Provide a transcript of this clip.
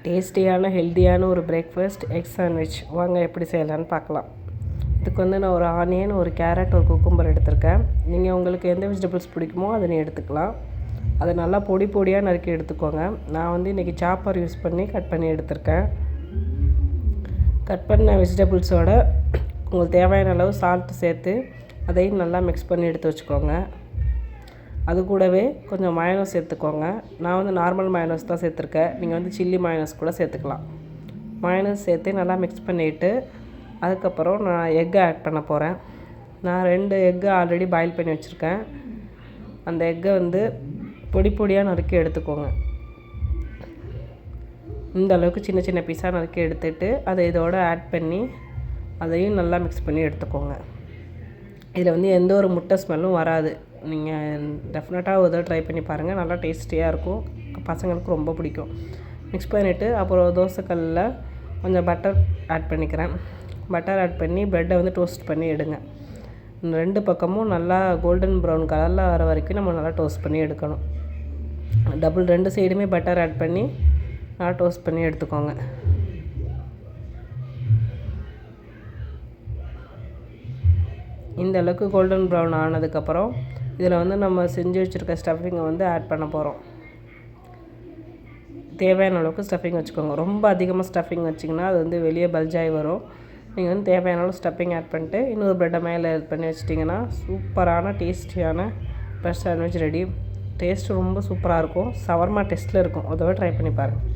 டேஸ்டியான ஹெல்த்தியான ஒரு பிரேக்ஃபாஸ்ட் எக் சாண்ட்விச் வாங்க எப்படி செய்யலான்னு பார்க்கலாம். இதுக்கு வந்து நான் ஒரு ஆனியன், ஒரு கேரட், ஒரு குக்கும்பர் எடுத்திருக்கேன். நீங்கள் உங்களுக்கு எந்த வெஜிடபிள்ஸ் பிடிக்குமோ அதை நீ எடுத்துக்கலாம். அதை நல்லா பொடி பொடியாக நறுக்கி எடுத்துக்கோங்க. நான் வந்து இன்றைக்கி சாப்பர் யூஸ் பண்ணி கட் பண்ணி எடுத்திருக்கேன். கட் பண்ண வெஜிடபிள்ஸோட உங்களுக்கு தேவையான அளவு சால்ட்டு சேர்த்து அதையும் நல்லா மிக்ஸ் பண்ணி எடுத்து வச்சுக்கோங்க. அது கூடவே கொஞ்சம் மயோனஸ் சேர்த்துக்கோங்க. நான் வந்து நார்மல் மயோனஸ் தான் சேர்த்துருக்கேன். நீங்கள் வந்து சில்லி மயோனஸ் கூட சேர்த்துக்கலாம். மயோனஸ் சேர்த்து நல்லா மிக்ஸ் பண்ணிவிட்டு அதுக்கப்புறம் நான் எக்கை ஆட் பண்ண போகிறேன். நான் 2 எக்கு ஆல்ரெடி பாயில் பண்ணி வச்சுருக்கேன். அந்த எக்கை வந்து பொடி பொடியாக நறுக்கி எடுத்துக்கோங்க. இந்த அளவுக்கு சின்ன சின்ன பீஸாக நறுக்கி எடுத்துகிட்டு அதை இதோடு ஆட் பண்ணி அதையும் நல்லா மிக்ஸ் பண்ணி எடுத்துக்கோங்க. இதில் வந்து எந்த ஒரு முட்டை ஸ்மெல்லும் வராது. நீங்கள் டெஃபினட்டாக ஒரு தடவை ட்ரை பண்ணி பாருங்கள். நல்லா டேஸ்டியாக இருக்கும். பசங்களுக்கு ரொம்ப பிடிக்கும். மிக்ஸ் பண்ணிவிட்டு அப்புறம் தோசைக்கல்லில் கொஞ்சம் பட்டர் ஆட் பண்ணிக்கிறேன். பட்டர் ஆட் பண்ணி ப்ரெட்டை வந்து டோஸ்ட் பண்ணி எடுங்க. 2 பக்கமும் நல்லா கோல்டன் ப்ரௌன் கலரில் வர வரைக்கும் நம்ம நல்லா டோஸ்ட் பண்ணி எடுக்கணும். 2 சைடுமே பட்டர் ஆட் பண்ணி நல்லா டோஸ்ட் பண்ணி எடுத்துக்கோங்க. இந்த அளவுக்கு கோல்டன் ப்ரௌன் ஆனதுக்கப்புறம் இதில் வந்து நம்ம செஞ்சு வச்சுருக்க ஸ்டஃபிங்கை வந்து ஆட் பண்ண போகிறோம். தேவையான அளவுக்கு ஸ்டஃபிங் வச்சுக்கோங்க. ரொம்ப அதிகமாக ஸ்டஃபிங் வச்சிங்கன்னா அது வந்து வெளியே பல்ஜாகி வரும். நீங்கள் வந்து தேவையான அளவு ஸ்டஃபிங் ஆட் பண்ணிட்டு இன்னொரு ப்ரெட்டை மேலே ஆட் பண்ணி வச்சிட்டிங்கன்னா சூப்பரான டேஸ்டியான ப்ரெட் சாண்ட்விச் ரெடி. டேஸ்ட்டு ரொம்ப சூப்பராக இருக்கும். சவர்மா டேஸ்ட்டில் இருக்கும். அதோட ட்ரை பண்ணி பாருங்கள்.